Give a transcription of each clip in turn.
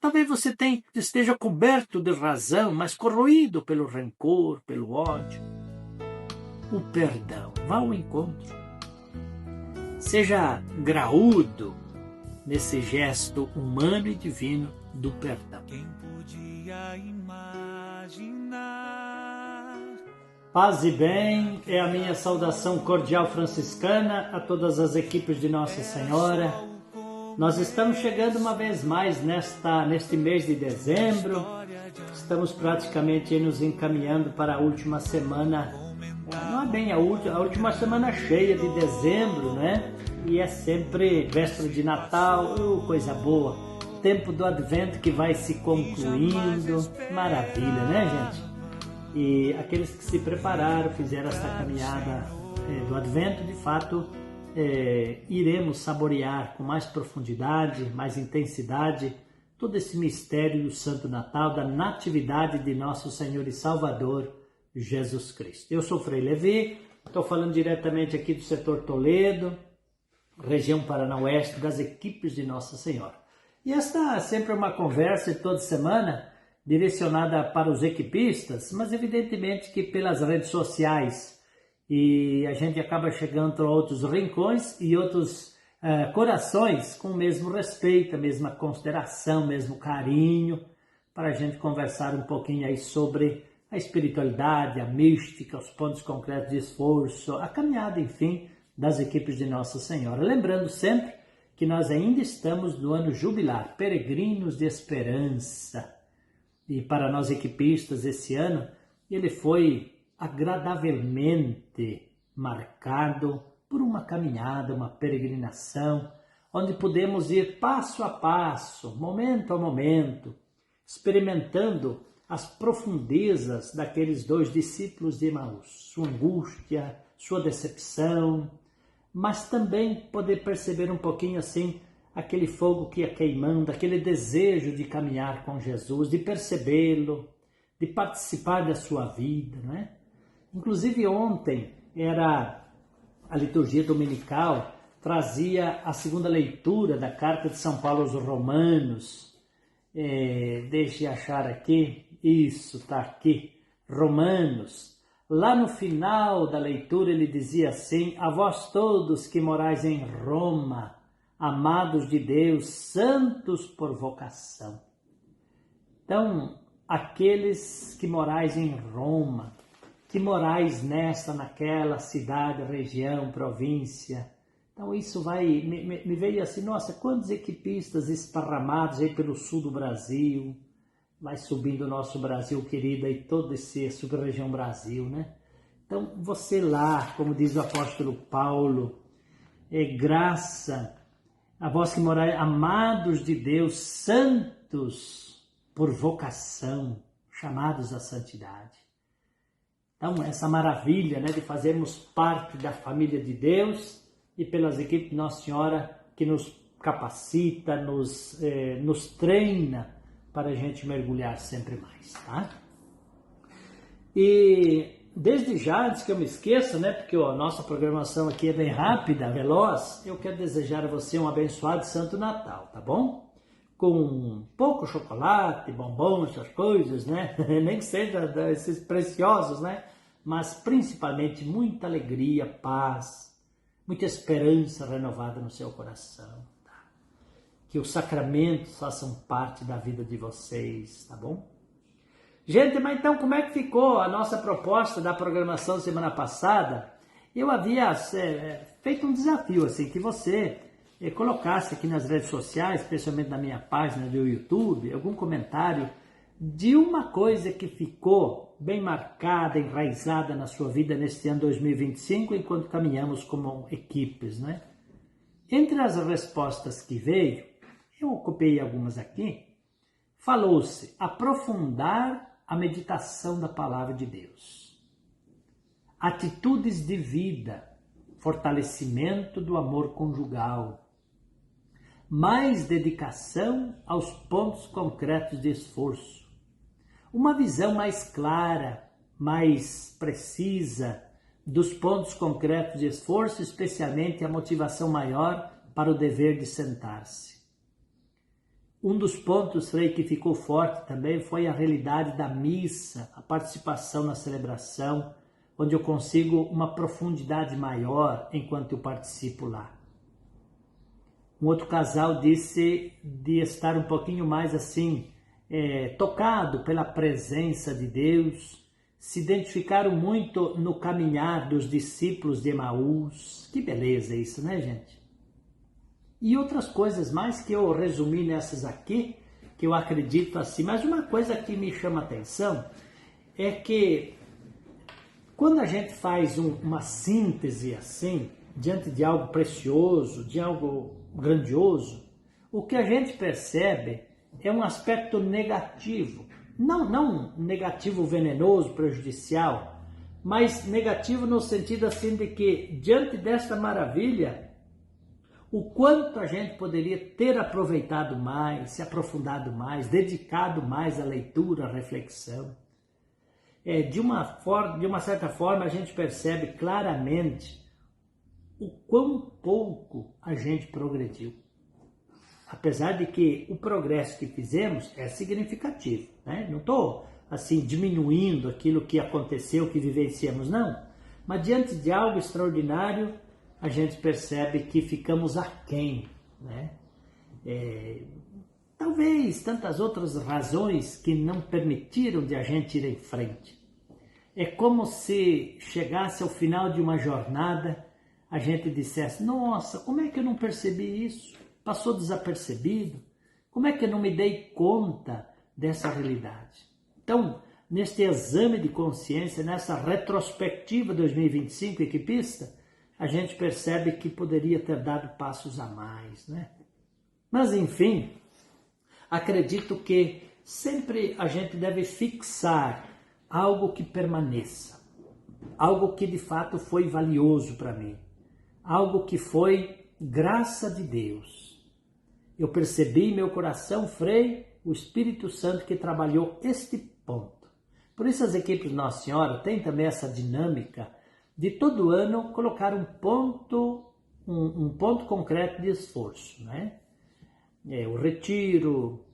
Talvez você esteja coberto de razão, mas corroído pelo rancor, pelo ódio. O perdão, vá ao encontro. Seja graúdo nesse gesto humano e divino do perdão. Quem podia imaginar? Paz e bem, é a minha saudação cordial franciscana a todas as equipes de Nossa Senhora. Nós estamos chegando uma vez mais neste mês de dezembro. Estamos praticamente nos encaminhando para a última semana, não é bem a última semana cheia de dezembro, né? E é sempre véspera de Natal, coisa boa. Tempo do Advento que vai se concluindo, maravilha, né, gente? E aqueles que se prepararam, fizeram essa caminhada do Advento, de fato, iremos saborear com mais profundidade, mais intensidade, todo esse mistério do Santo Natal, da natividade de nosso Senhor e Salvador, Jesus Cristo. Eu sou Frei Levi, estou falando diretamente aqui do setor Toledo, região Paraná Oeste, das equipes de Nossa Senhora. E esta é sempre uma conversa toda semana, direcionada para os equipistas, mas evidentemente que pelas redes sociais, e a gente acaba chegando a outros rincões e outros corações com o mesmo respeito, a mesma consideração, o mesmo carinho, para a gente conversar um pouquinho aí sobre a espiritualidade, a mística, os pontos concretos de esforço, a caminhada, enfim, das equipes de Nossa Senhora. Lembrando sempre que nós ainda estamos no ano jubilar, peregrinos de esperança. E para nós equipistas, esse ano, ele foi agradavelmente marcado por uma caminhada, uma peregrinação, onde podemos ir passo a passo, momento a momento, experimentando as profundezas daqueles dois discípulos de Emaús, sua angústia, sua decepção, mas também poder perceber um pouquinho assim aquele fogo que ia queimando, aquele desejo de caminhar com Jesus, de percebê-lo, de participar da sua vida, não é? Inclusive ontem era a liturgia dominical, trazia a segunda leitura da carta de São Paulo aos Romanos. Deixe eu achar aqui, isso está aqui, Romanos. Lá no final da leitura ele dizia assim: a vós todos que morais em Roma, amados de Deus, santos por vocação. Então, aqueles que morais em Roma, que morais nesta, naquela cidade, região, província. Então isso me veio assim, nossa, quantos equipistas esparramados aí pelo sul do Brasil, vai subindo o nosso Brasil querido aí, toda essa sub-região Brasil, né? Então você lá, como diz o apóstolo Paulo, graça a vós que morais, amados de Deus, santos por vocação, chamados à santidade. Então, essa maravilha, né, de fazermos parte da família de Deus e pelas equipes de Nossa Senhora que nos capacita, nos treina para a gente mergulhar sempre mais, tá? E desde já, antes que eu me esqueça, né, porque a nossa programação aqui é bem rápida, veloz, eu quero desejar a você um abençoado Santo Natal, tá bom? Com pouco chocolate, bombom, essas coisas, né? Nem que seja esses preciosos, né? Mas principalmente muita alegria, paz, muita esperança renovada no seu coração, tá? Que os sacramentos façam parte da vida de vocês, tá bom? Gente, mas então como é que ficou a nossa proposta da programação semana passada? Eu havia feito um desafio, assim, que você colocasse aqui nas redes sociais, especialmente na minha página do YouTube, algum comentário de uma coisa que ficou bem marcada, enraizada na sua vida neste ano 2025, enquanto caminhamos como equipes, né? Entre as respostas que veio, eu ocupei algumas aqui, falou-se aprofundar a meditação da palavra de Deus, atitudes de vida, fortalecimento do amor conjugal, mais dedicação aos pontos concretos de esforço, uma visão mais clara, mais precisa dos pontos concretos de esforço, especialmente a motivação maior para o dever de sentar-se. Um dos pontos, Frei, que ficou forte também foi a realidade da missa, a participação na celebração, onde eu consigo uma profundidade maior enquanto eu participo lá. Um outro casal disse de estar um pouquinho mais assim, tocado pela presença de Deus, se identificaram muito no caminhar dos discípulos de Emaús. Que beleza isso, né, gente? E outras coisas mais que eu resumi nessas aqui, que eu acredito assim. Mas uma coisa que me chama a atenção é que quando a gente faz uma síntese assim, diante de algo precioso, de algo grandioso, o que a gente percebe é um aspecto negativo. Não negativo venenoso, prejudicial, mas negativo no sentido assim de que, diante desta maravilha, o quanto a gente poderia ter aproveitado mais, se aprofundado mais, dedicado mais à leitura, à reflexão. De uma certa forma, a gente percebe claramente o quão pouco a gente progrediu. Apesar de que o progresso que fizemos é significativo, né? Não estou assim diminuindo aquilo que aconteceu, que vivenciamos, não. Mas diante de algo extraordinário, a gente percebe que ficamos aquém, né? Talvez tantas outras razões que não permitiram de a gente ir em frente. É como se chegasse ao final de uma jornada, a gente dissesse, nossa, como é que eu não percebi isso? Passou desapercebido? Como é que eu não me dei conta dessa realidade? Então, neste exame de consciência, nessa retrospectiva 2025 equipista, a gente percebe que poderia ter dado passos a mais, né? Mas, enfim, acredito que sempre a gente deve fixar algo que permaneça, algo que de fato foi valioso para mim, algo que foi graça de Deus. Eu percebi em meu coração, Frei, o Espírito Santo que trabalhou este ponto. Por isso as equipes Nossa Senhora têm também essa dinâmica de todo ano colocar um ponto concreto de esforço, né? O retiro,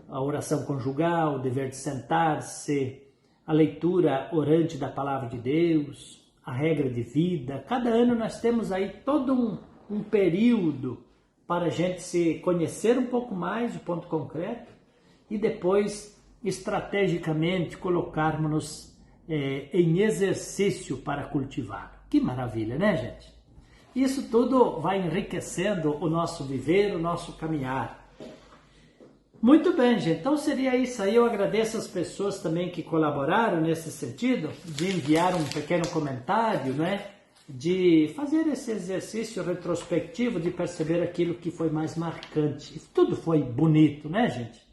a oração conjugal, o dever de sentar-se, a leitura orante da Palavra de Deus, a regra de vida. Cada ano nós temos aí todo um período para a gente se conhecer um pouco mais o ponto concreto e depois, estrategicamente, colocarmos-nos em exercício para cultivar. Que maravilha, né, gente? Isso tudo vai enriquecendo o nosso viver, o nosso caminhar. Muito bem, gente. Então seria isso aí. Eu agradeço as pessoas também que colaboraram nesse sentido, de enviar um pequeno comentário, né? De fazer esse exercício retrospectivo, de perceber aquilo que foi mais marcante. Tudo foi bonito, né, gente?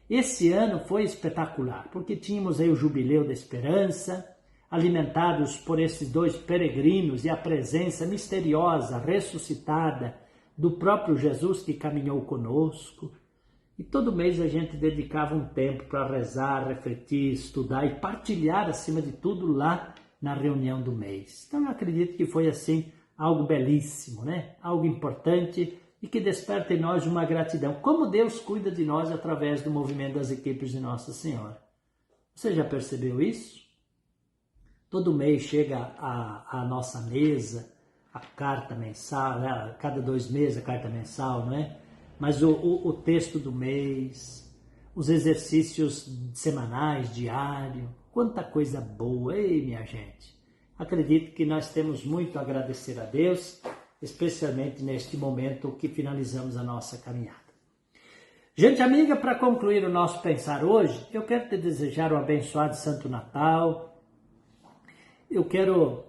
Esse ano foi espetacular, porque tínhamos aí o Jubileu da Esperança, alimentados por esses dois peregrinos e a presença misteriosa, ressuscitada, do próprio Jesus que caminhou conosco. E todo mês a gente dedicava um tempo para rezar, refletir, estudar e partilhar, acima de tudo, lá na reunião do mês. Então eu acredito que foi assim algo belíssimo, né? Algo importante e que desperta em nós uma gratidão. Como Deus cuida de nós através do movimento das equipes de Nossa Senhora. Você já percebeu isso? Todo mês chega à nossa mesa a carta mensal, né? Cada 2 meses a carta mensal, não é? Mas o texto do mês, os exercícios semanais, diário, quanta coisa boa, ei, minha gente. Acredito que nós temos muito a agradecer a Deus, especialmente neste momento que finalizamos a nossa caminhada. Gente amiga, para concluir o nosso pensar hoje, eu quero te desejar um abençoado Santo Natal. Eu quero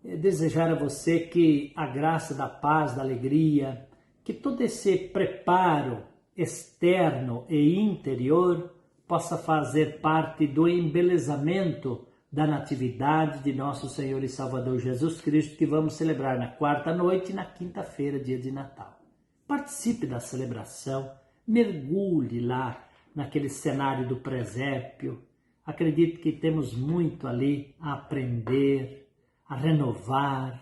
desejar a você que a graça da paz, da alegria, que todo esse preparo externo e interior possa fazer parte do embelezamento da natividade de nosso Senhor e Salvador Jesus Cristo, que vamos celebrar na quarta noite e na quinta-feira, dia de Natal. Participe da celebração, mergulhe lá naquele cenário do presépio. Acredito que temos muito ali a aprender, a renovar,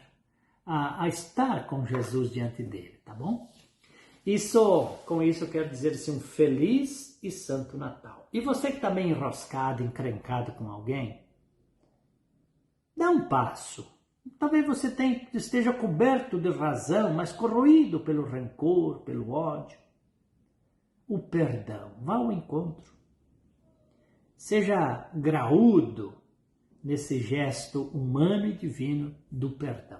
a estar com Jesus diante dele, tá bom? Com isso eu quero dizer assim, um feliz e santo Natal. E você que está meio enroscado, encrencado com alguém, dá um passo. Talvez você esteja coberto de razão, mas corroído pelo rancor, pelo ódio. O perdão, vá ao encontro. Seja graúdo nesse gesto humano e divino do perdão.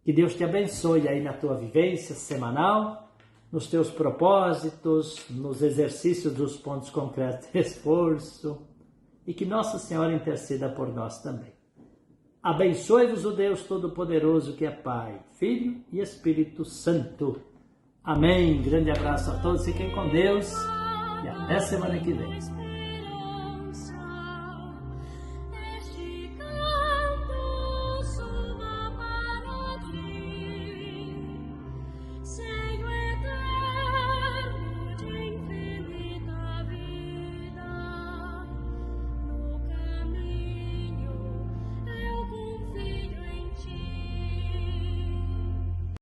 Que Deus te abençoe aí na tua vivência semanal, nos teus propósitos, nos exercícios dos pontos concretos de esforço, e que Nossa Senhora interceda por nós também. Abençoe-vos o Deus Todo-Poderoso, que é Pai, Filho e Espírito Santo. Amém. Grande abraço a todos, fiquem com Deus e até semana que vem.